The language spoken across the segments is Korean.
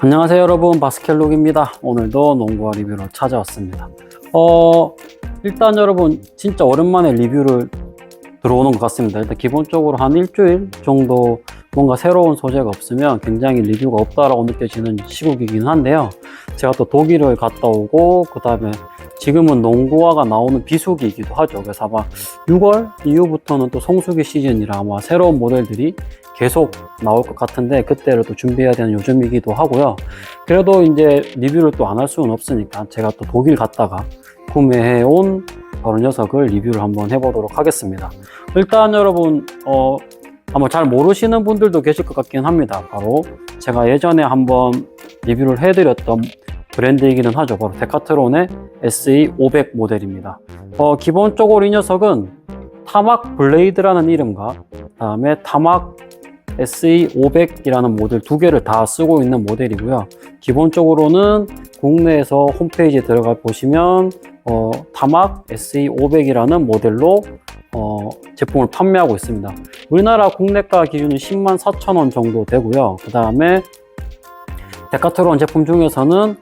안녕하세요 여러분, 바스켓록입니다. 오늘도 농구화 리뷰로 찾아왔습니다. 일단 여러분 진짜 오랜만에 리뷰를 들어오는 것 같습니다. 일단 기본적으로 한 일주일 정도 뭔가 새로운 소재가 없으면 굉장히 리뷰가 없다라고 느껴지는 시국이긴 한데요. 제가 또 독일을 갔다 오고 그 다음에 지금은 농구화가 나오는 비수기이기도 하죠. 그래서 아마 6월 이후부터는 또 성수기 시즌이라 아마 새로운 모델들이 계속 나올 것 같은데 그때를 또 준비해야 되는 요즘이기도 하고요. 그래도 이제 리뷰를 또 안 할 수는 없으니까 제가 또 독일 갔다가 구매해온 바로 녀석을 리뷰를 한번 해보도록 하겠습니다. 일단 여러분 아마 잘 모르시는 분들도 계실 것 같긴 합니다. 바로 제가 예전에 한번 리뷰를 해드렸던 브랜드이기는 하죠. 바로 데카트론의 SE500 모델입니다. 기본적으로 이 녀석은 타막 블레이드라는 이름과 다음에 타막 SE500이라는 모델 두 개를 다 쓰고 있는 모델이고요. 기본적으로는 국내에서 홈페이지에 들어가 보시면 타막 SE500이라는 모델로 제품을 판매하고 있습니다. 우리나라 국내가 기준은 104,000원 정도 되고요. 그 다음에 데카트론 제품 중에서는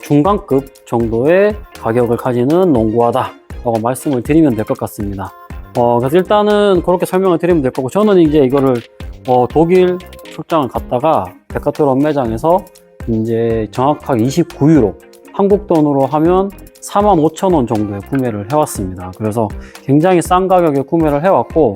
중간급 정도의 가격을 가지는 농구화다 라고 말씀을 드리면 될 것 같습니다. 그래서 일단은 그렇게 설명을 드리면 될 거고, 저는 이제 이거를 독일 출장을 갔다가 데카트론 매장에서 이제 정확하게 29유로, 한국 돈으로 하면 45,000원 정도에 구매를 해왔습니다. 그래서 굉장히 싼 가격에 구매를 해왔고,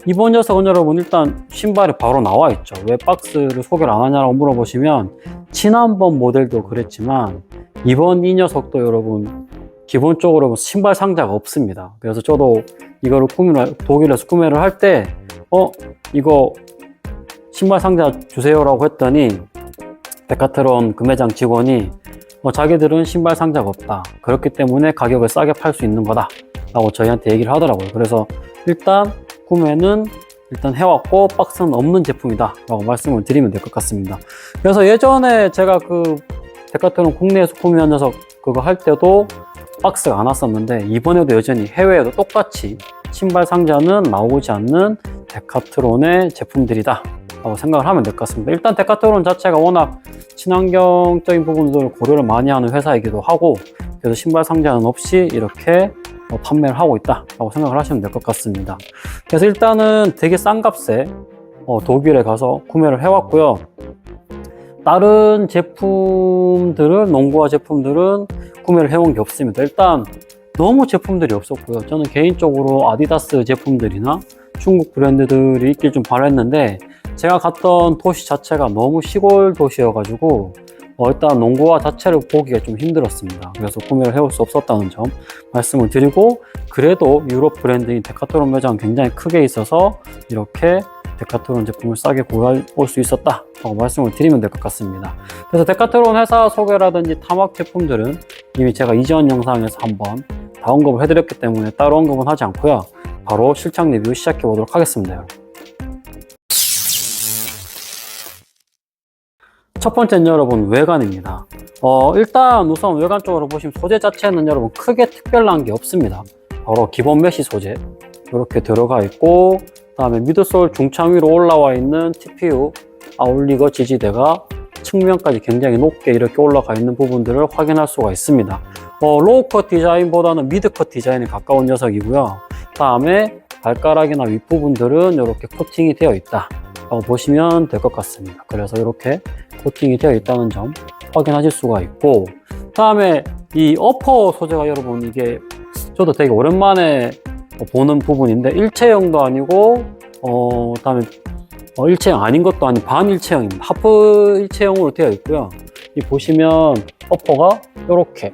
이번 녀석은 여러분 일단 신발이 바로 나와 있죠. 왜 박스를 소개를 안 하냐고 물어보시면, 지난번 모델도 그랬지만 이번 이 녀석도 여러분 기본적으로 신발 상자가 없습니다. 그래서 저도 이거를 독일에서 구매를 할 때 이거 신발 상자 주세요라고 했더니 데카트론 그 매장 직원이 자기들은 신발 상자가 없다, 그렇기 때문에 가격을 싸게 팔 수 있는 거다 라고 저희한테 얘기를 하더라고요. 그래서 일단 구매는 일단 해왔고 박스는 없는 제품이다 라고 말씀을 드리면 될 것 같습니다. 그래서 예전에 제가 그 데카트론 국내에서 구매한 녀석 그거 할 때도 박스가 안 왔었는데, 이번에도 여전히 해외에도 똑같이 신발 상자는 나오지 않는 데카트론의 제품들이다 라고 생각을 하면 될 것 같습니다. 일단 데카트론 자체가 워낙 친환경적인 부분들을 고려를 많이 하는 회사이기도 하고, 그래서 신발 상자는 없이 이렇게 판매를 하고 있다 라고 생각을 하시면 될 것 같습니다. 그래서 일단은 되게 싼 값에 독일에 가서 구매를 해왔고요. 다른 제품들은, 농구화 제품들은 구매를 해온 게 없습니다. 일단 너무 제품들이 없었고요. 저는 개인적으로 아디다스 제품들이나 중국 브랜드들이 있길 좀 바랬는데, 제가 갔던 도시 자체가 너무 시골 도시여가지고 일단 농구화 자체를 보기가 좀 힘들었습니다. 그래서 구매를 해올 수 없었다는 점 말씀을 드리고, 그래도 유럽 브랜드인 데카트론 매장 굉장히 크게 있어서 이렇게 데카트론 제품을 싸게 구할 수 있었다 라고 말씀을 드리면 될 것 같습니다. 그래서 데카트론 회사 소개라든지 타막 제품들은 이미 제가 이전 영상에서 한번 다 언급을 해드렸기 때문에 따로 언급은 하지 않고요. 바로 실착 리뷰 시작해 보도록 하겠습니다. 첫 번째는 여러분 외관입니다. 일단 우선 외관 쪽으로 보시면 소재 자체는 여러분 크게 특별한 게 없습니다. 바로 기본 메쉬 소재 이렇게 들어가 있고, 그 다음에 미드솔 중창 위로 올라와 있는 TPU 아울리거 지지대가 측면까지 굉장히 높게 이렇게 올라가 있는 부분들을 확인할 수가 있습니다. 로우컷 디자인보다는 미드컷 디자인에 가까운 녀석이고요. 그 다음에 발가락이나 윗부분들은 이렇게 코팅이 되어 있다 라고 보시면 될 것 같습니다. 그래서 이렇게 코팅이 되어 있다는 점 확인하실 수가 있고, 그 다음에 이 어퍼 소재가 여러분 이게 저도 되게 오랜만에 보는 부분인데, 일체형도 아니고 그다음에 일체형 아닌 것도 아닌 반일체형입니다. 하프 일체형으로 되어 있고요. 이 보시면 어퍼가 이렇게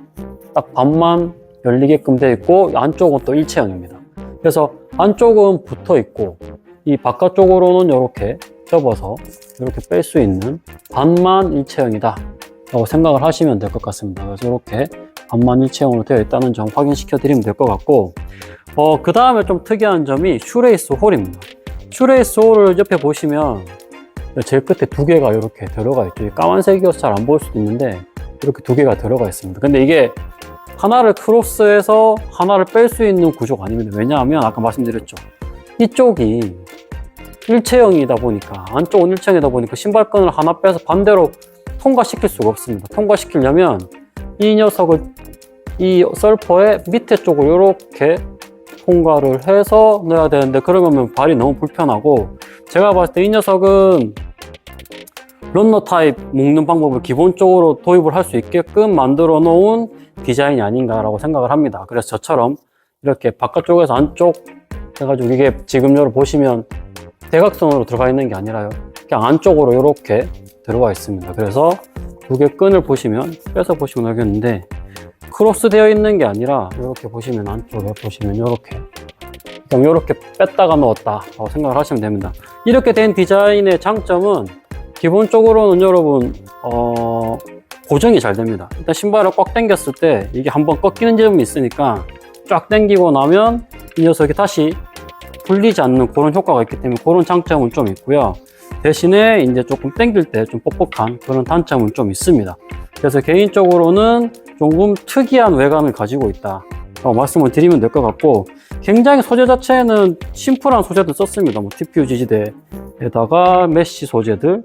딱 반만 열리게끔 되어 있고, 안쪽은 또 일체형입니다. 그래서 안쪽은 붙어 있고 이 바깥쪽으로는 이렇게 접어서 이렇게 뺄 수 있는 반만 일체형이다 라고 생각을 하시면 될 것 같습니다. 그래서 이렇게 반만 일체형으로 되어 있다는 점 확인시켜 드리면 될 것 같고, 그 다음에 좀 특이한 점이 슈레이스 홀입니다. 슈레이스 홀을 옆에 보시면 제일 끝에 두 개가 이렇게 들어가 있죠. 까만색이어서 잘 안 보일 수도 있는데 이렇게 두 개가 들어가 있습니다. 근데 이게 하나를 크로스해서 하나를 뺄 수 있는 구조가 아닙니다. 왜냐하면 아까 말씀드렸죠. 이쪽이 일체형이다 보니까, 안쪽은 일체형이다 보니까 신발끈을 하나 빼서 반대로 통과시킬 수가 없습니다. 통과시키려면 이 녀석을 이 서퍼의 밑에 쪽으로 이렇게 통과를 해서 넣어야 되는데, 그러면 발이 너무 불편하고, 제가 봤을 때 이 녀석은 런너 타입 묶는 방법을 기본적으로 도입을 할 수 있게끔 만들어 놓은 디자인이 아닌가라고 생각을 합니다. 그래서 저처럼 이렇게 바깥쪽에서 안쪽 해가지고, 이게 지금 여러분 보시면 대각선으로 들어가 있는 게 아니라요, 그냥 안쪽으로 이렇게 들어가 있습니다. 그래서 두 개 끈을 보시면, 빼서 보시면 알겠는데, 크로스 되어 있는 게 아니라 이렇게 보시면, 안쪽에 보시면 이렇게 그냥 이렇게 뺐다가 넣었다 라고 생각을 하시면 됩니다. 이렇게 된 디자인의 장점은 기본적으로는 여러분 고정이 잘 됩니다. 일단 신발을 꽉 당겼을 때 이게 한번 꺾이는 점이 있으니까 쫙 당기고 나면 이 녀석이 다시 풀리지 않는 그런 효과가 있기 때문에 그런 장점은 좀 있고요. 대신에 이제 조금 당길 때 좀 뻑뻑한 그런 단점은 좀 있습니다. 그래서 개인적으로는 조금 특이한 외관을 가지고 있다 말씀을 드리면 될 것 같고, 굉장히 소재 자체는 심플한 소재들 썼습니다. 뭐 TPU 지지대에다가 메쉬 소재들,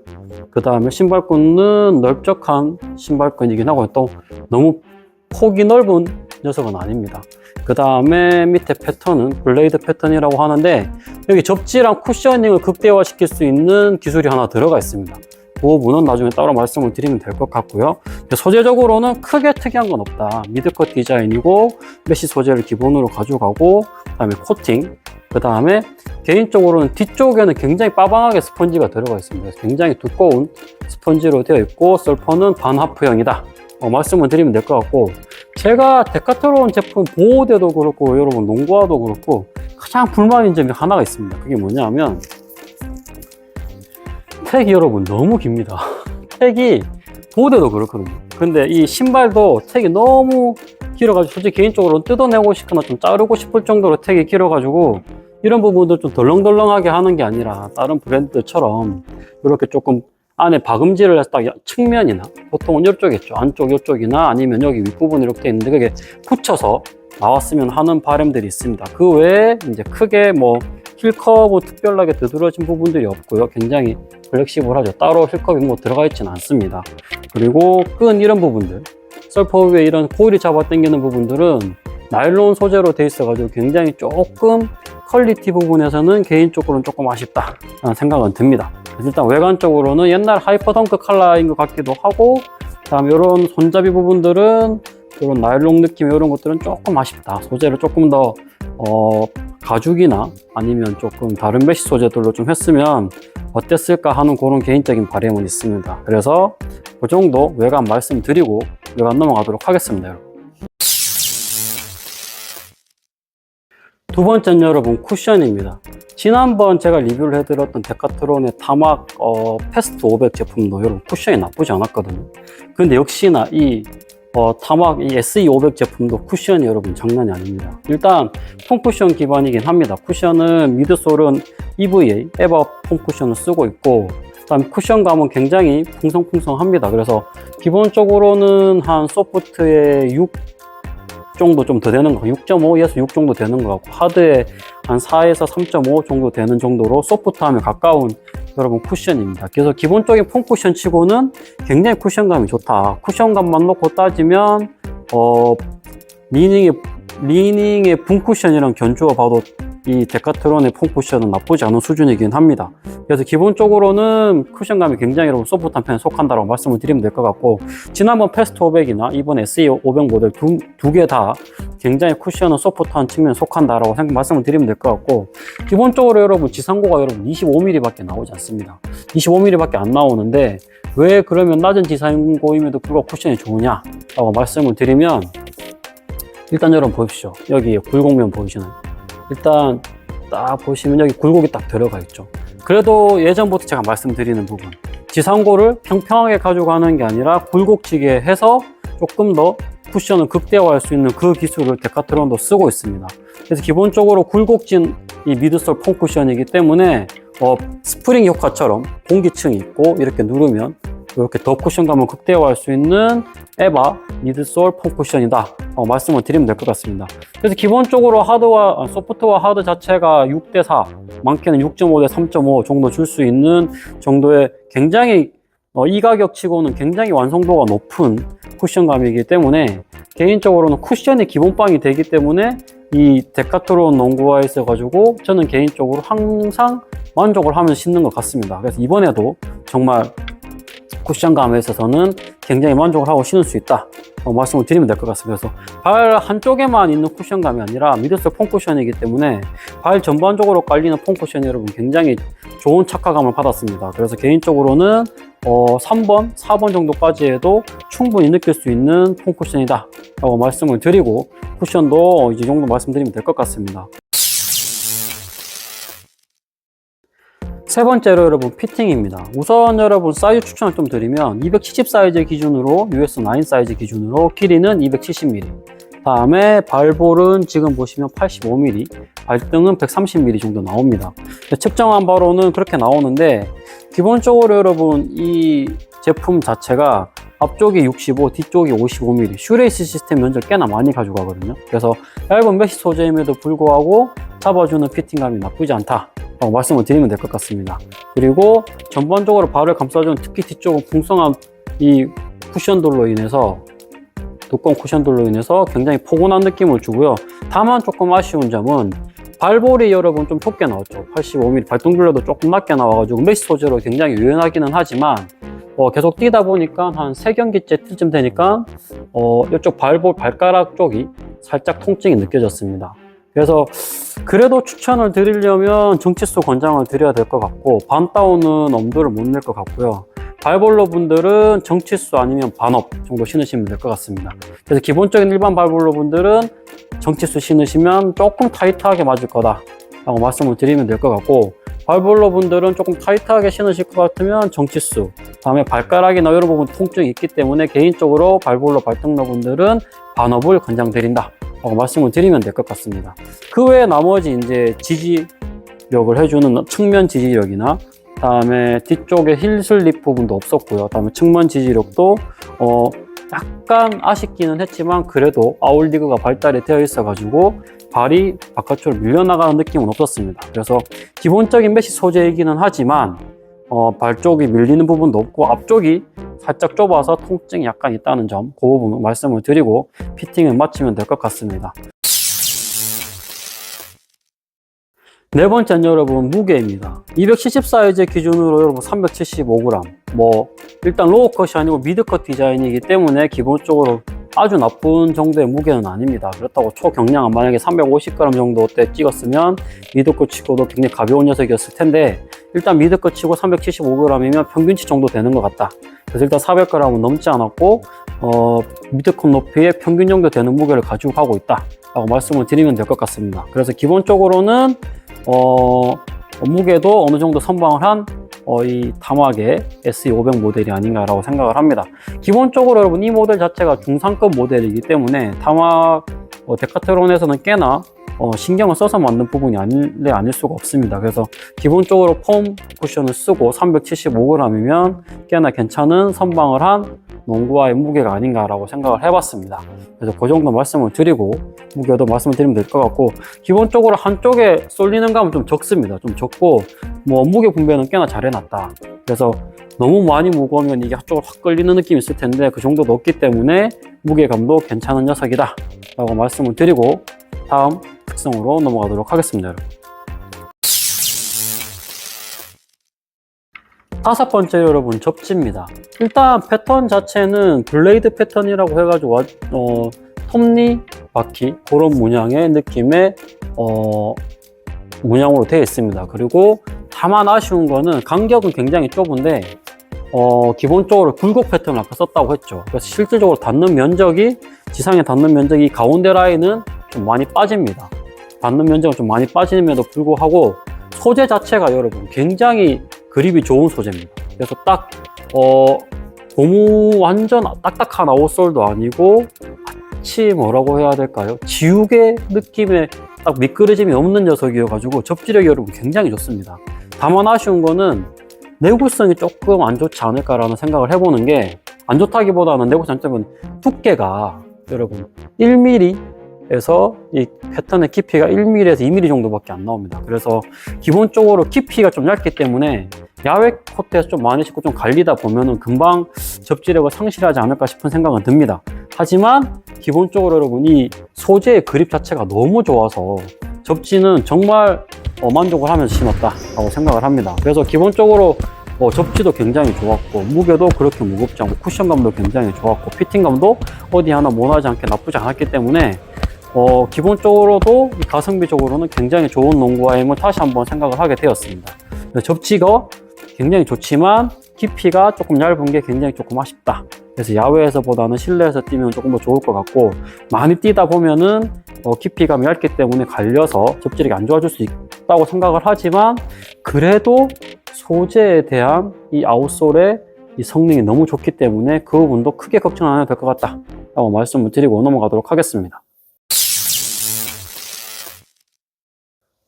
그 다음에 신발끈은 넓적한 신발끈이긴 하고 또 너무 폭이 넓은 녀석은 아닙니다. 그 다음에 밑에 패턴은 블레이드 패턴이라고 하는데, 여기 접지랑 쿠셔닝을 극대화시킬 수 있는 기술이 하나 들어가 있습니다. 그 부분은 나중에 따로 말씀을 드리면 될 것 같고요. 소재적으로는 크게 특이한 건 없다. 미드컷 디자인이고 메쉬 소재를 기본으로 가져가고, 그 다음에 코팅, 그 다음에 개인적으로는 뒤쪽에는 굉장히 빠방하게 스펀지가 들어가 있습니다. 굉장히 두꺼운 스펀지로 되어 있고, 솔퍼는 반하프형이다 말씀을 드리면 될 것 같고, 제가 데카트론 제품 보호대도 그렇고 여러분 농구화도 그렇고 가장 불만인 점이 하나가 있습니다. 그게 뭐냐면 택이 여러분 너무 깁니다. 택이 보호대도 그렇거든요. 근데 이 신발도 택이 너무 길어가지고 솔직히 개인적으로 뜯어내고 싶거나 좀 자르고 싶을 정도로 택이 길어가지고, 이런 부분도 좀 덜렁덜렁하게 하는 게 아니라 다른 브랜드처럼 이렇게 조금 안에 박음질을 해서 딱 측면이나, 보통은 이쪽에 있죠, 안쪽 이쪽이나 아니면 여기 윗부분이 이렇게 돼 있는데 그게 붙여서 나왔으면 하는 바람들이 있습니다. 그 외에 이제 크게 뭐 힐컵은 특별하게 두드러진 부분들이 없고요. 굉장히 플렉시블하죠. 따로 힐컵이 뭐 들어가 있지는 않습니다. 그리고 끈 이런 부분들, 서퍼 위에 이런 코일이 잡아 당기는 부분들은 나일론 소재로 돼 있어가지고 굉장히 조금 퀄리티 부분에서는 개인적으로는 조금 아쉽다 라는 생각은 듭니다. 일단 외관적으로는 옛날 하이퍼덩크 컬러인 것 같기도 하고, 그 다음에 이런 손잡이 부분들은 이런 나일론 느낌, 이런 것들은 조금 아쉽다. 소재를 조금 더 가죽이나 아니면 조금 다른 메쉬 소재들로 좀 했으면 어땠을까 하는 그런 개인적인 바람은 있습니다. 그래서 그 정도 외관 말씀드리고 외관 넘어가도록 하겠습니다, 여러분. 두 번째는 여러분 쿠션입니다. 지난번 제가 리뷰를 해드렸던 데카트론의 타막 패스트 500 제품도 여러분 쿠션이 나쁘지 않았거든요. 근데 역시나 이 타막 이 SE500 제품도 쿠션이 여러분 장난이 아닙니다. 일단 폼쿠션 기반이긴 합니다. 쿠션은 미드솔은 EVA 에바 폼쿠션을 쓰고 있고, 그다음 쿠션감은 굉장히 풍성풍성합니다. 그래서 기본적으로는 한 소프트의 6 정도 좀 더 되는 거, 6.5에서 6 정도 되는 것 같고, 하드에 한 4에서 3.5 정도 되는 정도로 소프트함에 가까운 여러분 쿠션입니다. 그래서 기본적인 폼 쿠션 치고는 굉장히 쿠션감이 좋다. 쿠션감만 놓고 따지면 리닝의 분 쿠션이랑 견주어 봐도 이 데카트론의 폼 쿠션은 나쁘지 않은 수준이긴 합니다. 그래서 기본적으로는 쿠션감이 굉장히 여러분 소프트한 편에 속한다고 말씀을 드리면 될 것 같고, 지난번 패스트 500이나 이번 SE500 모델 두 개 다 굉장히 쿠션은 소프트한 측면에 속한다라고 말씀을 드리면 될 것 같고, 기본적으로 여러분 지상고가 여러분 25mm 밖에 나오지 않습니다. 25mm 밖에 안 나오는데 왜 그러면 낮은 지상고임에도 불구하고 쿠션이 좋으냐라고 말씀을 드리면, 일단 여러분 보십시오. 여기 굴곡면 보이시나요? 일단 딱 보시면 여기 굴곡이 딱 들어가 있죠. 그래도 예전부터 제가 말씀드리는 부분, 지상고를 평평하게 가져가는 게 아니라 굴곡지게 해서 조금 더 쿠션을 극대화할 수 있는 그 기술을 데카트론도 쓰고 있습니다. 그래서 기본적으로 굴곡진 이 미드솔 폼 쿠션이기 때문에 스프링 효과처럼 공기층이 있고 이렇게 누르면 이렇게 더 쿠션감을 극대화할 수 있는 에바 미드솔 폼 쿠션이다 말씀을 드리면 될 것 같습니다. 그래서 기본적으로 소프트와 하드 자체가 6대4, 많게는 6.5대 3.5 정도 줄 수 있는 정도의 굉장히 이 가격치고는 굉장히 완성도가 높은 쿠션감이기 때문에 개인적으로는 쿠션이 기본빵이 되기 때문에 이 데카트론 농구화에 있어가지고 저는 개인적으로 항상 만족을 하면서 신는 것 같습니다. 그래서 이번에도 정말 쿠션감에 있어서는 굉장히 만족을 하고 신을 수 있다 말씀을 드리면 될 것 같습니다. 그래서 발 한쪽에만 있는 쿠션감이 아니라 미드솔 폼 쿠션이기 때문에 발 전반적으로 깔리는 폼 쿠션이 여러분 굉장히 좋은 착화감을 받았습니다. 그래서 개인적으로는 3번, 4번 정도까지 해도 충분히 느낄 수 있는 폼 쿠션이다 라고 말씀을 드리고 쿠션도 이 정도 말씀드리면 될 것 같습니다. 세 번째로 여러분 피팅입니다. 우선 여러분 사이즈 추천을 좀 드리면 270 사이즈 기준으로 US9 사이즈 기준으로 길이는 270mm, 다음에 발볼은 지금 보시면 85mm, 발등은 130mm 정도 나옵니다. 측정한 바로는 그렇게 나오는데 기본적으로 여러분 이 제품 자체가 앞쪽이 65, 뒤쪽이 55mm 슈레이스 시스템 면적 꽤나 많이 가져가거든요. 그래서 얇은 메쉬 소재임에도 불구하고 잡아주는 피팅감이 나쁘지 않다 말씀을 드리면 될 것 같습니다. 그리고 전반적으로 발을 감싸주는 특히 뒤쪽은 풍성한 이 쿠션돌로 인해서 두꺼운 쿠션돌로 인해서 굉장히 포근한 느낌을 주고요. 다만 조금 아쉬운 점은 발볼이 여러분 좀 좁게 나왔죠. 85mm 발등둘레도 조금 낮게 나와가지고 메쉬 소재로 굉장히 유연하기는 하지만 계속 뛰다 보니까 한 3경기째 뛸쯤 되니까 이쪽 발볼 발가락 쪽이 살짝 통증이 느껴졌습니다. 그래서 그래도 추천을 드리려면 정치수 권장을 드려야 될 것 같고 반다운은 엄두를 못 낼 것 같고요. 발볼러 분들은 정치수 아니면 반업 정도 신으시면 될 것 같습니다. 그래서 기본적인 일반 발볼러 분들은 정치수 신으시면 조금 타이트하게 맞을 거다 라고 말씀을 드리면 될 것 같고, 발볼러 분들은 조금 타이트하게 신으실 것 같으면 정치수, 다음에 발가락이나 이런 부분 통증이 있기 때문에 개인적으로 발볼러 발등러 분들은 반업을 권장드린다 라고 말씀을 드리면 될 것 같습니다. 그 외에 나머지 이제 지지력을 해주는 측면 지지력이나 다음에 뒤쪽에 힐 슬립 부분도 없었고요. 다음에 측면 지지력도 약간 아쉽기는 했지만 그래도 아웃리그가 발달이 되어 있어 가지고 발이 바깥으로 밀려나가는 느낌은 없었습니다. 그래서 기본적인 메쉬 소재이기는 하지만 발 쪽이 밀리는 부분도 없고 앞쪽이 살짝 좁아서 통증이 약간 있다는 점, 그 부분 말씀을 드리고 피팅을 마치면 될 것 같습니다. 네 번째는 여러분 무게입니다. 270 사이즈 기준으로 여러분 375g, 일단 로우컷이 아니고 미드컷 디자인이기 때문에 기본적으로 아주 나쁜 정도의 무게는 아닙니다. 그렇다고 초경량은 만약에 350g 정도 때 찍었으면 미드컷 치고도 굉장히 가벼운 녀석이었을 텐데, 일단 미드컷 치고 375g이면 평균치 정도 되는 것 같다. 그래서 일단 400g은 넘지 않았고 미드컷 높이의 평균 정도 되는 무게를 가지고 가고 있다 라고 말씀을 드리면 될 것 같습니다. 그래서 기본적으로는 무게도 어느 정도 선방을 한 이 타막의 SE500 모델이 아닌가라고 생각을 합니다. 기본적으로 여러분 이 모델 자체가 중상급 모델이기 때문에 타막 데카트론에서는 꽤나 신경을 써서 만든 부분이 아닐 수가 없습니다. 그래서 기본적으로 폼 쿠션을 쓰고 375g이면 꽤나 괜찮은 선방을 한 농구화의 무게가 아닌가라고 생각을 해봤습니다. 그래서 그 정도 말씀을 드리고 무게도 말씀을 드리면 될 것 같고, 기본적으로 한쪽에 쏠리는 감은 좀 적습니다. 좀 적고 무게 분배는 꽤나 잘 해놨다. 그래서 너무 많이 무거우면 이게 한쪽으로 확 끌리는 느낌이 있을 텐데 그 정도도 없기 때문에 무게감도 괜찮은 녀석이다 라고 말씀을 드리고 다음 특성으로 넘어가도록 하겠습니다. 여러분. 다섯 번째 여러분 접지입니다. 일단 패턴 자체는 블레이드 패턴이라고 해가지고 톱니 바퀴 그런 문양의 느낌의 문양으로 되어 있습니다. 그리고 다만 아쉬운 거는 간격은 굉장히 좁은데 기본적으로 굴곡 패턴을 아까 썼다고 했죠. 그래서 실질적으로 닿는 면적이, 지상에 닿는 면적이 가운데 라인은 좀 많이 빠집니다. 닿는 면적은 좀 많이 빠짐에도 불구하고 소재 자체가 여러분 굉장히 그립이 좋은 소재입니다. 그래서 딱 고무 완전 딱딱한 아웃솔도 아니고 마치 뭐라고 해야 될까요? 지우개 느낌의 딱 미끄러짐이 없는 녀석이어가지고 접지력이 여러분 굉장히 좋습니다. 다만 아쉬운 거는 내구성이 조금 안 좋지 않을까라는 생각을 해보는 게, 안 좋다기보다는 내구성 장점은 두께가 여러분 1mm에서 이 패턴의 깊이가 1mm에서 2mm 정도밖에 안 나옵니다. 그래서 기본적으로 깊이가 좀 얇기 때문에 야외 코트에서 좀 많이 신고 좀 갈리다 보면은 금방 접지력을 상실하지 않을까 싶은 생각은 듭니다. 하지만 기본적으로 여러분 이 소재의 그립 자체가 너무 좋아서 접지는 정말 만족을 하면서 신었다라고 생각을 합니다. 그래서 기본적으로 접지도 굉장히 좋았고 무게도 그렇게 무겁지 않고 쿠션감도 굉장히 좋았고 피팅감도 어디 하나 모나지 않게 나쁘지 않았기 때문에 기본적으로도 가성비적으로는 굉장히 좋은 농구화임을 다시 한번 생각을 하게 되었습니다. 접지가 굉장히 좋지만 깊이가 조금 얇은 게 굉장히 조금 아쉽다. 그래서 야외에서보다는 실내에서 뛰면 조금 더 좋을 것 같고 많이 뛰다 보면은 깊이감이 얇기 때문에 갈려서 접지력이 안 좋아질 수 있다고 생각을 하지만 그래도 소재에 대한 이 아웃솔의 이 성능이 너무 좋기 때문에 그 부분도 크게 걱정 안 해도 될 것 같다 라고 말씀을 드리고 넘어가도록 하겠습니다.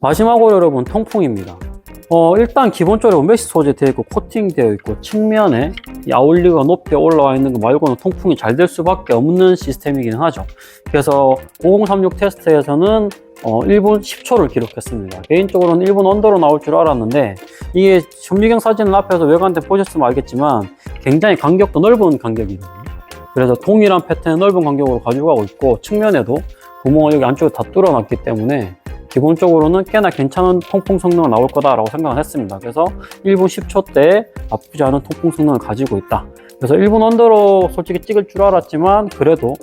마지막으로 여러분 통풍입니다. 일단 기본적으로 메쉬 소재 되어 있고 코팅 되어 있고 측면에 이 아울리가 높이 올라와 있는 거 말고는 통풍이 잘 될 수밖에 없는 시스템이긴 하죠. 그래서 5036 테스트에서는 1분 10초를 기록했습니다. 개인적으로는 1분 언더로 나올 줄 알았는데 이게 현미경 사진을 앞에서 외관대 보셨으면 알겠지만 굉장히 간격도 넓은 간격이거든요. 그래서 동일한 패턴의 넓은 간격으로 가져가고 있고 측면에도 구멍을 여기 안쪽에 다 뚫어놨기 때문에 기본적으로는 꽤나 괜찮은 통풍 성능은 나올 거다라고 생각을 했습니다. 그래서 1분 10초대에 나쁘지 않은 통풍 성능을 가지고 있다. 그래서 1분 언더로 솔직히 찍을 줄 알았지만 그래도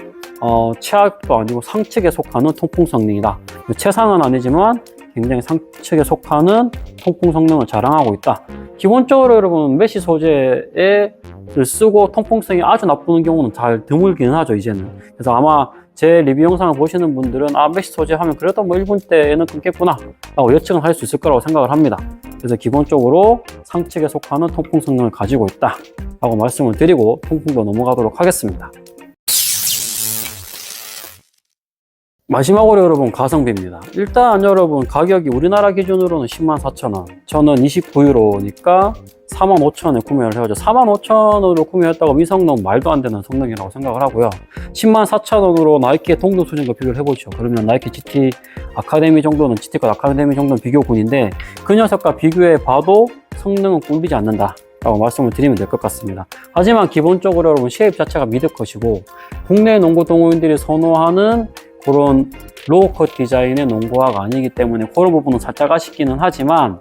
최악도 아니고 상측에 속하는 통풍 성능이다. 최상은 아니지만 굉장히 상측에 속하는 통풍 성능을 자랑하고 있다. 기본적으로 여러분 메쉬 소재를 쓰고 통풍성이 아주 나쁘는 경우는 잘 드물기는 하죠 이제는. 그래서 아마 제 리뷰 영상을 보시는 분들은 메쉬 소재 하면 그래도 뭐 1분대에는 끊겠구나 라고 예측을 할 수 있을 거라고 생각을 합니다. 그래서 기본적으로 상측에 속하는 통풍 성능을 가지고 있다 라고 말씀을 드리고 통풍도 넘어가도록 하겠습니다. 마지막으로 여러분 가성비입니다. 일단 여러분 가격이 우리나라 기준으로는 104,000원, 저는 29유로니까 45,000원에 구매를 해야죠. 45,000원으로 구매했다고 미성능 말도 안 되는 성능이라고 생각을 하고요. 104,000원으로 나이키의 동등 수준과 비교를 해보죠. 그러면 나이키 GT 아카데미 정도는 GT과 아카데미 정도는 비교군인데 그 녀석과 비교해 봐도 성능은 꿀리지 않는다 라고 말씀을 드리면 될 것 같습니다. 하지만 기본적으로 여러분 쉐입 자체가 미드컷이고 국내 농구 동호인들이 선호하는 그런 로우컷 디자인의 농구화가 아니기 때문에 그런 부분은 살짝 아쉽기는 하지만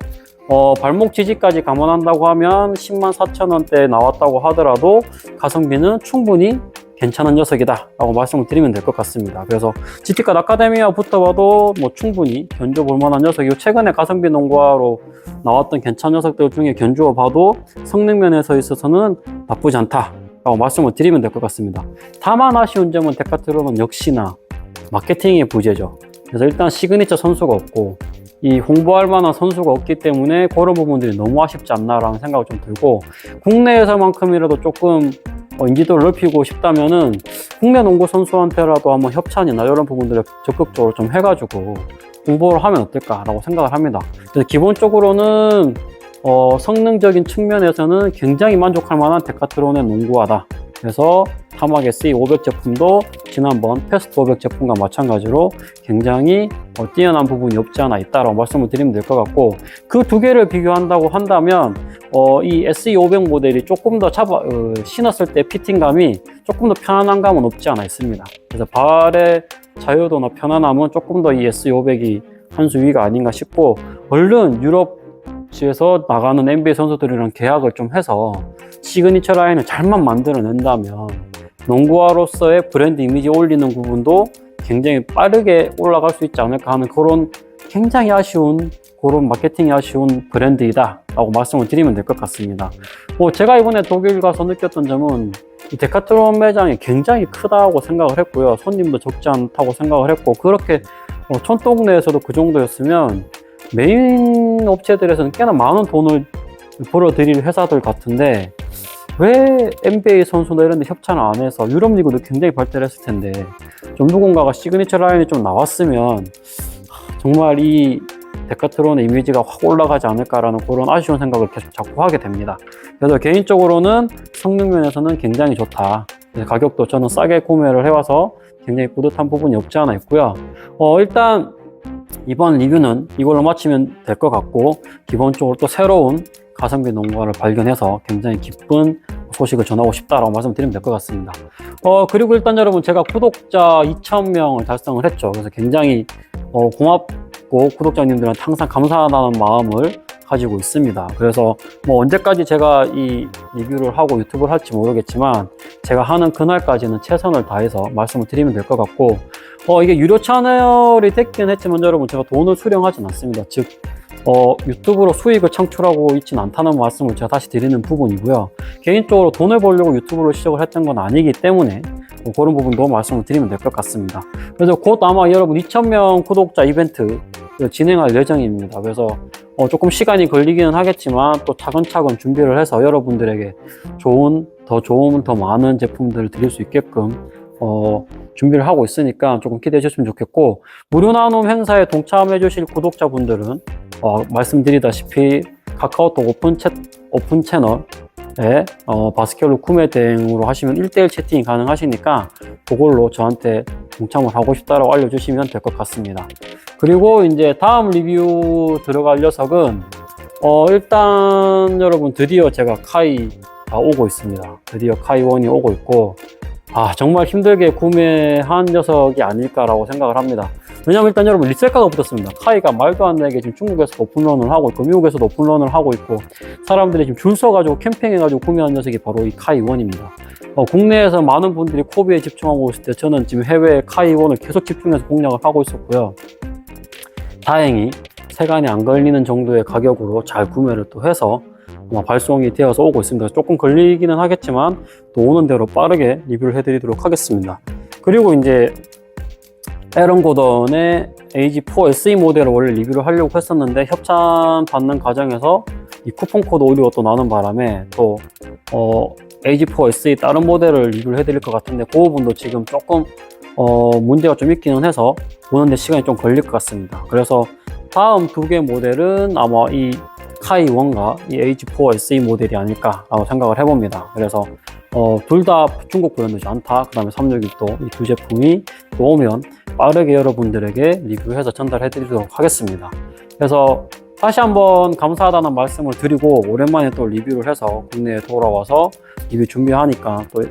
발목 지지까지 감안한다고 하면 104,000원대에 나왔다고 하더라도 가성비는 충분히 괜찮은 녀석이다 라고 말씀을 드리면 될 것 같습니다. 그래서 GT컷 아카데미와 붙어봐도 뭐 충분히 견줘볼 만한 녀석이고 최근에 가성비 농구화로 나왔던 괜찮은 녀석들 중에 견주어 봐도 성능 면에서 있어서는 나쁘지 않다 라고 말씀을 드리면 될 것 같습니다. 다만 아쉬운 점은 데카트론은 역시나 마케팅의 부재죠. 그래서 일단 시그니처 선수가 없고 이 홍보할 만한 선수가 없기 때문에 그런 부분들이 너무 아쉽지 않나라는 생각이 좀 들고 국내에서만큼이라도 조금 인지도를 넓히고 싶다면은 국내 농구 선수한테라도 한번 협찬이나 이런 부분들을 적극적으로 좀 해가지고 홍보를 하면 어떨까라고 생각을 합니다. 그래서 기본적으로는 성능적인 측면에서는 굉장히 만족할 만한 데카트론의 농구화다. 그래서 타막 SE500 제품도 지난번 패스트 500 제품과 마찬가지로 굉장히 뛰어난 부분이 없지 않아 있다라고 말씀을 드리면 될 것 같고 그 두 개를 비교한다고 한다면 이 SE500 모델이 조금 더 신었을 때 피팅감이 조금 더 편안한 감은 없지 않아 있습니다. 그래서 발의 자유도나 편안함은 조금 더 이 SE500이 한 수 위가 아닌가 싶고 얼른 유럽지에서 나가는 NBA 선수들이랑 계약을 좀 해서 시그니처 라인을 잘만 만들어낸다면 농구화로서의 브랜드 이미지 올리는 부분도 굉장히 빠르게 올라갈 수 있지 않을까 하는 그런 굉장히 아쉬운 그런 마케팅이 아쉬운 브랜드이다 라고 말씀을 드리면 될 것 같습니다. 제가 이번에 독일 가서 느꼈던 점은 이 데카트론 매장이 굉장히 크다고 생각을 했고요. 손님도 적지 않다고 생각을 했고 그렇게 촌동네에서도 그 정도였으면 메인 업체들에서는 꽤나 많은 돈을 벌어들일 회사들 같은데 왜 NBA 선수나 이런 데 협찬을 안 해서 유럽 리그도 굉장히 발달을 했을 텐데 좀 누군가가 시그니처 라인이 좀 나왔으면 정말 이 데카트론의 이미지가 확 올라가지 않을까라는 그런 아쉬운 생각을 계속 자꾸 하게 됩니다. 그래서 개인적으로는 성능 면에서는 굉장히 좋다. 가격도 저는 싸게 구매를 해와서 굉장히 뿌듯한 부분이 없지 않아 있고요. 일단 이번 리뷰는 이걸로 마치면 될 것 같고 기본적으로 또 새로운 가성비 농가를 발견해서 굉장히 기쁜 소식을 전하고 싶다라고 말씀드리면 될 것 같습니다. 그리고 일단 여러분, 제가 구독자 2,000명을 달성을 했죠. 그래서 굉장히 고맙고 구독자님들한테 항상 감사하다는 마음을 가지고 있습니다. 그래서 뭐 언제까지 제가 이 리뷰를 하고 유튜브를 할지 모르겠지만 제가 하는 그날까지는 최선을 다해서 말씀을 드리면 될 것 같고, 이게 유료 채널이 됐긴 했지만 여러분, 제가 돈을 수령하진 않습니다. 즉 유튜브로 수익을 창출하고 있지는 않다는 말씀을 제가 다시 드리는 부분이고요. 개인적으로 돈을 벌려고 유튜브를 시작을 했던 건 아니기 때문에 그런 부분도 말씀을 드리면 될 것 같습니다. 그래서 곧 아마 여러분 2,000명 구독자 이벤트 진행할 예정입니다. 그래서 조금 시간이 걸리기는 하겠지만 또 차근차근 준비를 해서 여러분들에게 더 많은 제품들을 드릴 수 있게끔 준비를 하고 있으니까 조금 기대해 주셨으면 좋겠고, 무료 나눔 행사에 동참해 주실 구독자분들은 말씀드리다시피 카카오톡 오픈 채널에 바스켓로 구매 대행으로 하시면 1대1 채팅이 가능하시니까 그걸로 저한테 동참을 하고 싶다라고 알려주시면 될 것 같습니다. 그리고 이제 다음 리뷰 들어갈 녀석은 일단 여러분, 드디어 제가 카이가 오고 있습니다. 드디어 카이1이 오고 있고, 정말 힘들게 구매한 녀석이 아닐까라고 생각을 합니다. 왜냐면 일단 여러분, 리셀가가 붙었습니다. 카이가 말도 안 되게 지금 중국에서도 오픈런을 하고 있고 미국에서도 오픈런을 하고 있고 사람들이 지금 줄 서가지고 캠핑해가지고 구매한 녀석이 바로 이 카이1입니다. 국내에서 많은 분들이 코비에 집중하고 있을 때 저는 지금 해외 카이1을 계속 집중해서 공략을 하고 있었고요. 다행히 세간이 안 걸리는 정도의 가격으로 잘 구매를 또 해서 발송이 되어서 오고 있습니다. 조금 걸리기는 하겠지만 또 오는 대로 빠르게 리뷰를 해드리도록 하겠습니다. 그리고 이제 에런 고던의 AG4 SE 모델을 원래 리뷰를 하려고 했었는데 협찬 받는 과정에서 이 쿠폰 코드 오류가 또 나는 바람에 또 AG4 SE 다른 모델을 리뷰를 해드릴 것 같은데 그 부분도 지금 조금 문제가 좀 있기는 해서 오는데 시간이 좀 걸릴 것 같습니다. 그래서 다음 두 개 모델은 아마 이 카이1과 이 AG4 SE 모델이 아닐까라고 생각을 해봅니다. 그래서 둘 다 중국 브랜드지 않다. 그 다음에 361도 이 두 제품이 또 오면 빠르게 여러분들에게 리뷰해서 전달해 드리도록 하겠습니다. 그래서 다시 한번 감사하다는 말씀을 드리고, 오랜만에 또 리뷰를 해서 국내에 돌아와서 리뷰 준비하니까 또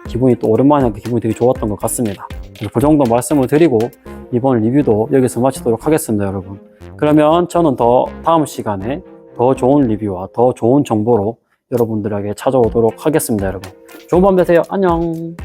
기분이 또 오랜만에 하니까 기분이 되게 좋았던 것 같습니다. 그 정도 말씀을 드리고 이번 리뷰도 여기서 마치도록 하겠습니다, 여러분. 그러면 저는 다음 시간에 더 좋은 리뷰와 더 좋은 정보로 여러분들에게 찾아오도록 하겠습니다, 여러분. 좋은 밤 되세요. 안녕.